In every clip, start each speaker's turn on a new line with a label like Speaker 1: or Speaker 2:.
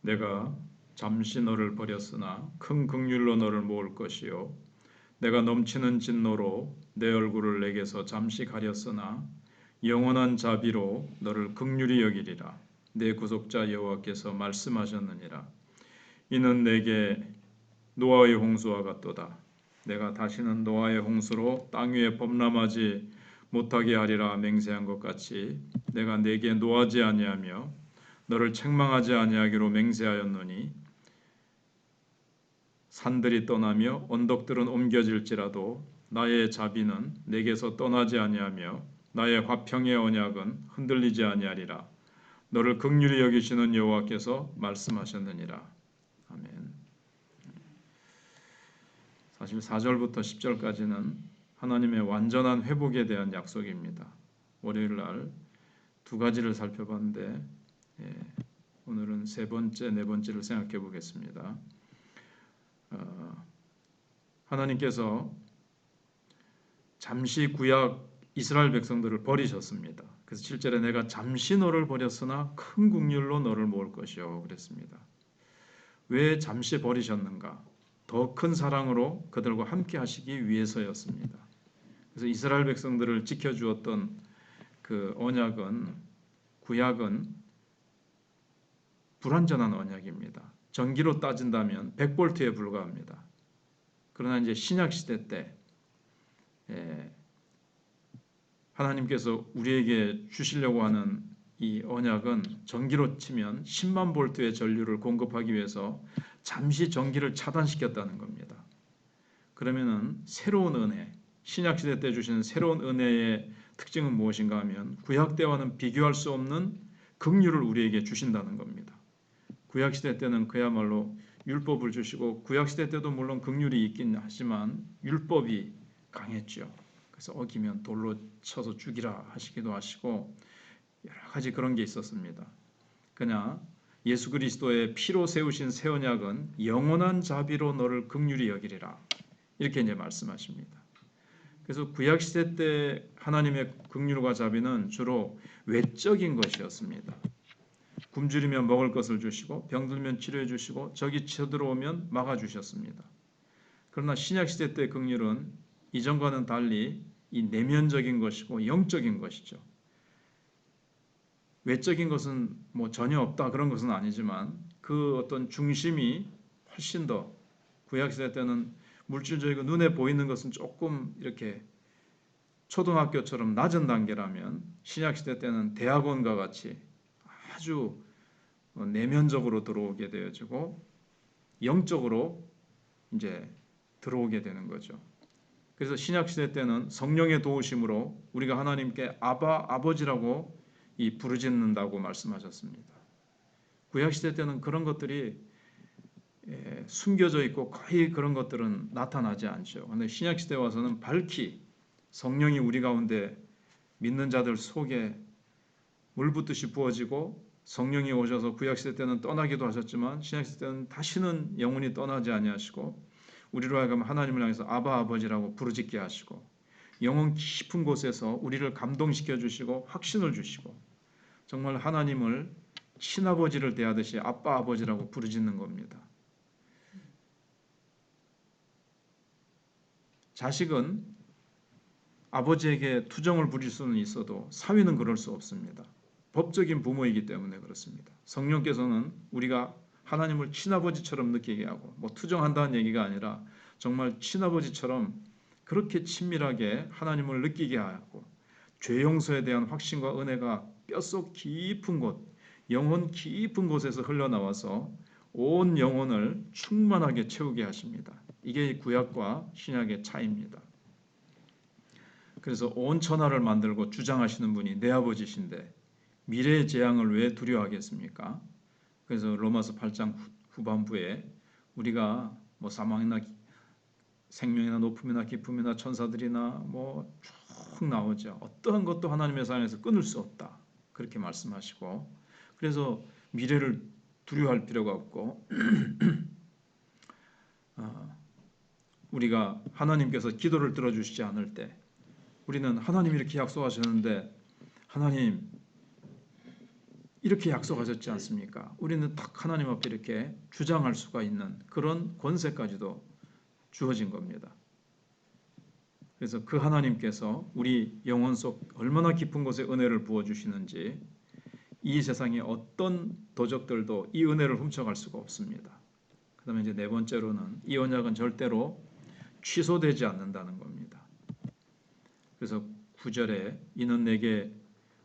Speaker 1: 내가 잠시 너를 버렸으나 큰 긍휼로 너를 모을 것이요 내가 넘치는 진노로 내 얼굴을 내게서 잠시 가렸으나 영원한 자비로 너를 긍휼히 여기리라. 내 구속자 여호와께서 말씀하셨느니라. 이는 내게 노아의 홍수와 같도다. 내가 다시는 노아의 홍수로 땅 위에 범람하지 못하게 하리라 맹세한 것 같이 내가 내게 노하지 아니하며 너를 책망하지 아니하기로 맹세하였노니 산들이 떠나며 언덕들은 옮겨질지라도 나의 자비는 내게서 떠나지 아니하며 나의 화평의 언약은 흔들리지 아니하리라. 너를 긍휼히 여기시는 여호와께서 말씀하셨느니라. 아멘. 사실 4절부터 10절까지는 하나님의 완전한 회복에 대한 약속입니다. 월요일 날 두 가지를 살펴봤는데 오늘은 세 번째, 네 번째를 생각해 보겠습니다. 하나님께서 잠시 구약 이스라엘 백성들을 버리셨습니다. 그래서 7절에 내가 잠시 너를 버렸으나 큰 긍휼로 너를 모을 것이요 그랬습니다. 왜 잠시 버리셨는가? 더 큰 사랑으로 그들과 함께 하시기 위해서였습니다. 그래서 이스라엘 백성들을 지켜주었던 그 언약은 구약은 불완전한 언약입니다. 전기로 따진다면 100볼트에 불과합니다. 그러나 이제 신약 시대 때 하나님께서 우리에게 주시려고 하는 이 언약은 전기로 치면 10만 볼트의 전류를 공급하기 위해서 잠시 전기를 차단시켰다는 겁니다. 그러면은 새로운 은혜, 신약 시대 때 주시는 새로운 은혜의 특징은 무엇인가 하면 구약 때와는 비교할 수 없는 긍휼을 우리에게 주신다는 겁니다. 구약 시대 때는 그야말로 율법을 주시고 구약 시대 때도 물론 긍휼이 있긴 하지만 율법이 강했죠. 그래서 어기면 돌로 쳐서 죽이라 하시기도 하시고 여러 가지 그런 게 있었습니다. 그러나 예수 그리스도의 피로 세우신 새 언약은 영원한 자비로 너를 긍휼히 여기리라 이렇게 이제 말씀하십니다. 그래서 구약 시대 때 하나님의 긍휼과 자비는 주로 외적인 것이었습니다. 굶주리면 먹을 것을 주시고 병들면 치료해 주시고 적이 쳐들어오면 막아 주셨습니다. 그러나 신약 시대 때 긍휼은 이전과는 달리 이 내면적인 것이고 영적인 것이죠. 외적인 것은 뭐 전혀 없다 그런 것은 아니지만 그 어떤 중심이 훨씬 더 구약 시대 때는 물질적이고 눈에 보이는 것은 조금 이렇게 초등학교처럼 낮은 단계라면 신약 시대 때는 대학원과 같이 아주 내면적으로 들어오게 되어지고 영적으로 이제 들어오게 되는 거죠. 그래서 신약 시대 때는 성령의 도우심으로 우리가 하나님께 아바 아버지라고 부르짖는다고 말씀하셨습니다. 구약 시대 때는 그런 것들이 숨겨져 있고 거의 그런 것들은 나타나지 않죠. 그런데 신약 시대에 와서는 밝히 성령이 우리 가운데 믿는 자들 속에 물 붓듯이 부어지고 성령이 오셔서 구약 시대 때는 떠나기도 하셨지만 신약 시대 때는 다시는 영원히 떠나지 아니하시고 우리로 하여금 하나님을 향해서 아바 아버지라고 부르짖게 하시고 영혼 깊은 곳에서 우리를 감동시켜 주시고 확신을 주시고 정말 하나님을 친아버지를 대하듯이 아빠 아버지라고 부르짖는 겁니다. 자식은 아버지에게 투정을 부릴 수는 있어도 사위는 그럴 수 없습니다. 법적인 부모이기 때문에 그렇습니다. 성령께서는 우리가 하나님을 친아버지처럼 느끼게 하고 뭐 투정한다는 얘기가 아니라 정말 친아버지처럼 그렇게 친밀하게 하나님을 느끼게 하고 죄 용서에 대한 확신과 은혜가 뼛속 깊은 곳, 영혼 깊은 곳에서 흘러나와서 온 영혼을 충만하게 채우게 하십니다. 이게 구약과 신약의 차이입니다. 그래서 온 천하를 만들고 주장하시는 분이 내 아버지신데 미래의 재앙을 왜 두려워하겠습니까? 그래서 로마서 8장 후반부에 우리가 뭐 사망이나 생명이나 높음이나 깊음이나 천사들이나 뭐 쭉 나오죠. 어떠한 것도 하나님의 사랑에서 끊을 수 없다. 그렇게 말씀하시고 그래서 미래를 두려워할 필요가 없고 우리가 하나님께서 기도를 들어주시지 않을 때 우리는 하나님이 이렇게 약속하셨는데 하나님 이렇게 약속하셨지 않습니까? 우리는 딱 하나님 앞에 이렇게 주장할 수가 있는 그런 권세까지도 주어진 겁니다. 그래서 그 하나님께서 우리 영혼 속 얼마나 깊은 곳에 은혜를 부어주시는지 이 세상의 어떤 도적들도 이 은혜를 훔쳐갈 수가 없습니다. 그 다음에 이제 네 번째로는 이 언약은 절대로 취소되지 않는다는 겁니다. 그래서 9절에 이는 내게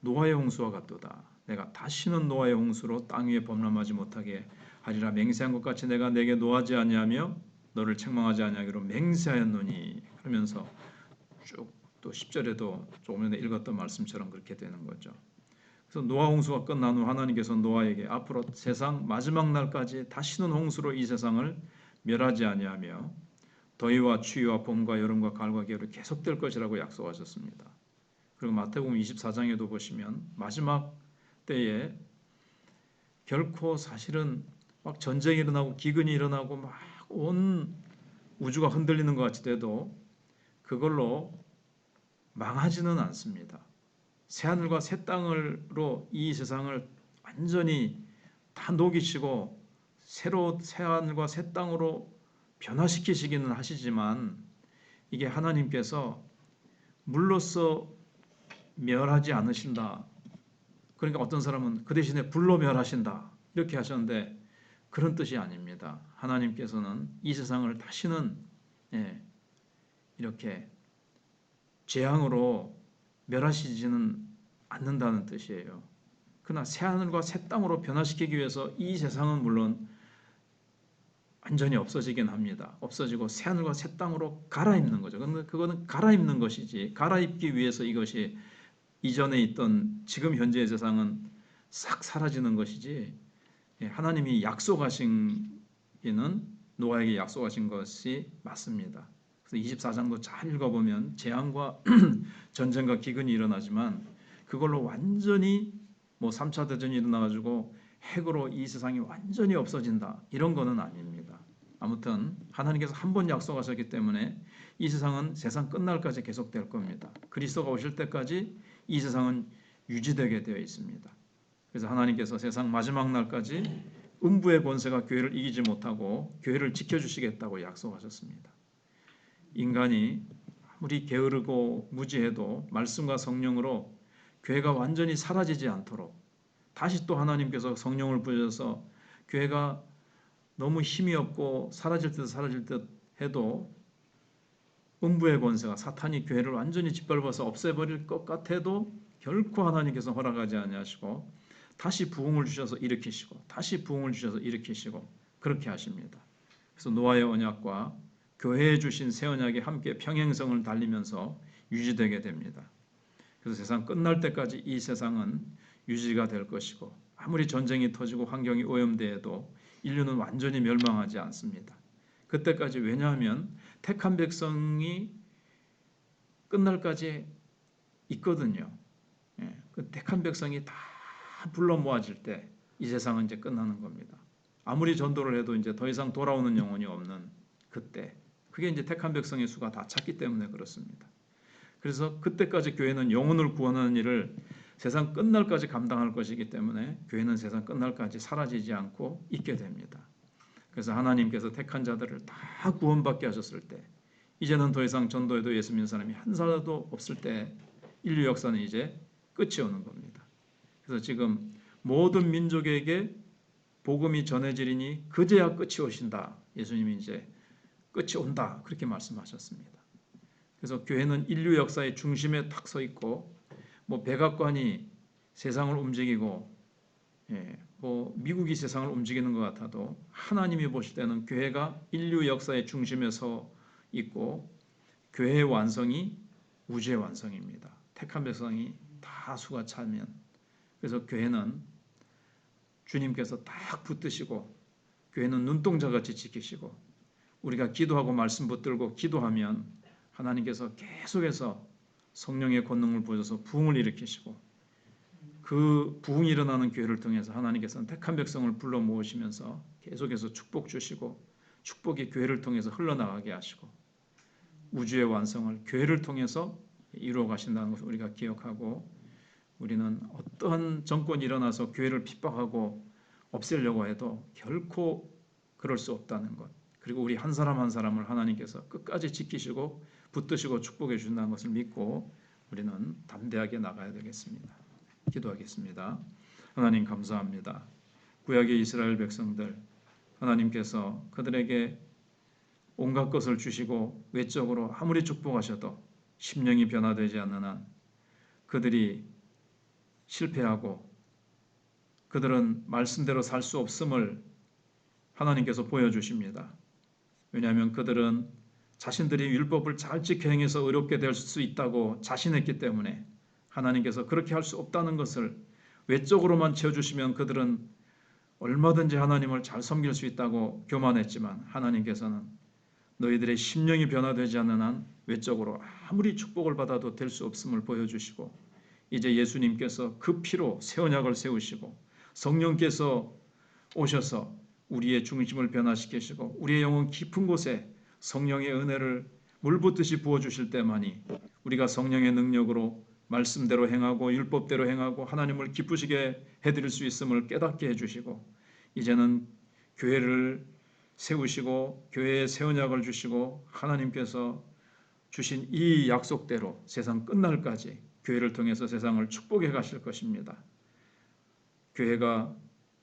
Speaker 1: 노아의 홍수와 같도다. 내가 다시는 노아의 홍수로 땅 위에 범람하지 못하게 하리라. 맹세한 것 같이 내가 내게 노하지 아니하며 너를 책망하지 아니하기로 맹세하였노니 하면서 쭉 또 10절에도 조금 전에 읽었던 말씀처럼 그렇게 되는 거죠. 그래서 노아 홍수가 끝난 후 하나님께서 노아에게 앞으로 세상 마지막 날까지 다시는 홍수로 이 세상을 멸하지 아니하며 더위와 추위와 봄과 여름과 가을과 겨울이 계속될 것이라고 약속하셨습니다. 그리고 마태복음 24장에도 보시면 마지막 때에 결코 사실은 막 전쟁이 일어나고 기근이 일어나고 막 온 우주가 흔들리는 것 같이 돼도 그걸로 망하지는 않습니다. 새하늘과 새 땅으로 이 세상을 완전히 다 녹이시고 새로 새하늘과 새 땅으로 변화시키시기는 하시지만 이게 하나님께서 물로써 멸하지 않으신다. 그러니까 어떤 사람은 그 대신에 불로 멸하신다. 이렇게 하셨는데 그런 뜻이 아닙니다. 하나님께서는 이 세상을 다시는 이렇게 재앙으로 멸하시지는 않는다는 뜻이에요. 그러나 새하늘과 새 땅으로 변화시키기 위해서 이 세상은 물론 완전히 없어지긴 합니다. 없어지고 새하늘과 새 땅으로 갈아입는 거죠. 그런데 그거는 갈아입는 것이지 갈아입기 위해서 이것이 이전에 있던 지금 현재의 세상은 싹 사라지는 것이지 하나님이 약속하신 이는 노아에게 약속하신 것이 맞습니다. 그래서 24장도 잘 읽어보면 재앙과 전쟁과 기근이 일어나지만 그걸로 완전히 뭐 3차 대전이 일어나가지고 핵으로 이 세상이 완전히 없어진다 이런 거는 아닙니다. 아무튼 하나님께서 한 번 약속하셨기 때문에 이 세상은 세상 끝날까지 계속될 겁니다. 그리스도가 오실 때까지 이 세상은 유지되게 되어 있습니다. 그래서 하나님께서 세상 마지막 날까지 음부의 권세가 교회를 이기지 못하고 교회를 지켜주시겠다고 약속하셨습니다. 인간이 아무리 게으르고 무지해도 말씀과 성령으로 교회가 완전히 사라지지 않도록 다시 또 하나님께서 성령을 부여서 교회가 너무 힘이 없고 사라질 듯 해도 음부의 권세가 사탄이 교회를 완전히 짓밟아서 없애버릴 것 같아도 결코 하나님께서 허락하지 아니하시고 다시 부흥을 주셔서 일으키시고 다시 부흥을 주셔서 일으키시고 그렇게 하십니다. 그래서 노아의 언약과 교회에 주신 새 언약이 함께 평행성을 달리면서 유지되게 됩니다. 그래서 세상 끝날 때까지 이 세상은 유지가 될 것이고 아무리 전쟁이 터지고 환경이 오염되어도 인류는 완전히 멸망하지 않습니다. 그때까지 왜냐하면 택한 백성이 끝날까지 있거든요. 그 택한 백성이 다 불러 모아질 때 이 세상은 이제 끝나는 겁니다. 아무리 전도를 해도 이제 더 이상 돌아오는 영혼이 없는 그때 그게 이제 택한 백성의 수가 다 찼기 때문에 그렇습니다. 그래서 그때까지 교회는 영혼을 구원하는 일을 세상 끝날까지 감당할 것이기 때문에 교회는 세상 끝날까지 사라지지 않고 있게 됩니다. 그래서 하나님께서 택한 자들을 다 구원받게 하셨을 때 이제는 더 이상 전도에도 예수 믿는 사람이 한 사람도 없을 때 인류 역사는 이제 끝이 오는 겁니다. 그래서 지금 모든 민족에게 복음이 전해지리니 그제야 끝이 오신다. 예수님이 이제 끝이 온다. 그렇게 말씀하셨습니다. 그래서 교회는 인류 역사의 중심에 탁 서 있고 뭐 백악관이 세상을 움직이고 뭐 미국이 세상을 움직이는 것 같아도 하나님이 보실 때는 교회가 인류 역사의 중심에 서 있고 교회의 완성이 우주의 완성입니다. 택한 백성이 다 수가 차면 그래서 교회는 주님께서 딱 붙드시고 교회는 눈동자같이 지키시고 우리가 기도하고 말씀 붙들고 기도하면 하나님께서 계속해서 성령의 권능을 보여줘서 부흥을 일으키시고 그 부흥이 일어나는 교회를 통해서 하나님께서는 택한 백성을 불러 모으시면서 계속해서 축복 주시고 축복이 교회를 통해서 흘러나가게 하시고 우주의 완성을 교회를 통해서 이루어 가신다는 것을 우리가 기억하고 우리는 어떠한 정권이 일어나서 교회를 핍박하고 없애려고 해도 결코 그럴 수 없다는 것. 그리고 우리 한 사람 한 사람을 하나님께서 끝까지 지키시고 붙드시고 축복해 준다는 것을 믿고 우리는 담대하게 나가야 되겠습니다. 기도하겠습니다. 하나님 감사합니다. 구약의 이스라엘 백성들 하나님께서 그들에게 온갖 것을 주시고 외적으로 아무리 축복하셔도 심령이 변화되지 않는 한 그들이 실패하고 그들은 말씀대로 살 수 없음을 하나님께서 보여주십니다. 왜냐하면 그들은 자신들이 율법을 잘 지켜 행해서 의롭게 될 수 있다고 자신했기 때문에 하나님께서 그렇게 할 수 없다는 것을 외적으로만 채워주시면 그들은 얼마든지 하나님을 잘 섬길 수 있다고 교만했지만 하나님께서는 너희들의 심령이 변화되지 않는 한 외적으로 아무리 축복을 받아도 될 수 없음을 보여주시고 이제 예수님께서 그 피로 새 언약을 세우시고 성령께서 오셔서 우리의 중심을 변화시키시고 우리의 영혼 깊은 곳에 성령의 은혜를 물붓듯이 부어주실 때만이 우리가 성령의 능력으로 말씀대로 행하고 율법대로 행하고 하나님을 기쁘시게 해드릴 수 있음을 깨닫게 해주시고 이제는 교회를 세우시고 교회에 새 언약을 주시고 하나님께서 주신 이 약속대로 세상 끝날까지 교회를 통해서 세상을 축복해 가실 것입니다. 교회가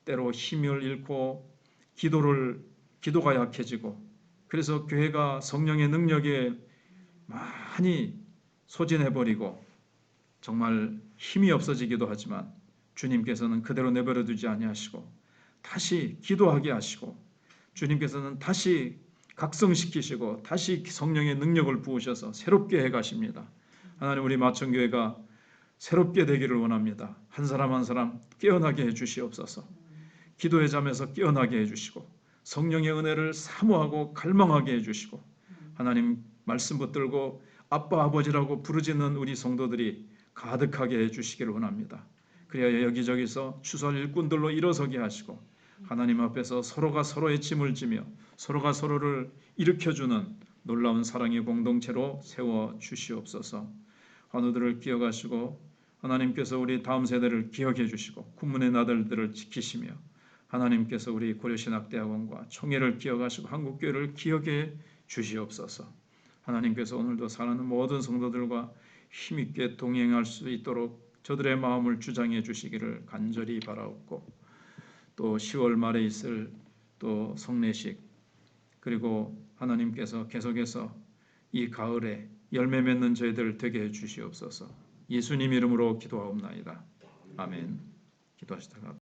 Speaker 1: 때로 힘을 잃고 기도가 약해지고 그래서 교회가 성령의 능력에 많이 소진해버리고 정말 힘이 없어지기도 하지만 주님께서는 그대로 내버려 두지 아니하시고 다시 기도하게 하시고 주님께서는 다시 각성시키시고 다시 성령의 능력을 부으셔서 새롭게 해가십니다. 하나님 우리 마천교회가 새롭게 되기를 원합니다. 한 사람 한 사람 깨어나게 해주시옵소서. 기도의 잠에서 깨어나게 해주시고 성령의 은혜를 사모하고 갈망하게 해주시고 하나님 말씀 붙들고 아빠 아버지라고 부르짖는 우리 성도들이 가득하게 해주시기를 원합니다. 그래야 여기저기서 추설 일꾼들로 일어서게 하시고 하나님 앞에서 서로가 서로의 짐을 지며 서로가 서로를 일으켜주는 놀라운 사랑의 공동체로 세워 주시옵소서. 환우들을 기억하시고 하나님께서 우리 다음 세대를 기억해 주시고 군문의 나들들을 지키시며 하나님께서 우리 고려신학대학원과 총회를 기억하시고 한국교회를 기억해 주시옵소서. 하나님께서 오늘도 사랑하는 모든 성도들과 힘있게 동행할 수 있도록 저들의 마음을 주장해 주시기를 간절히 바라옵고 또 10월 말에 있을 또 성례식 그리고 하나님께서 계속해서 이 가을에 열매 맺는 저희들 되게 해 주시옵소서. 예수님 이름으로 기도하옵나이다. 아멘. 기도하시다가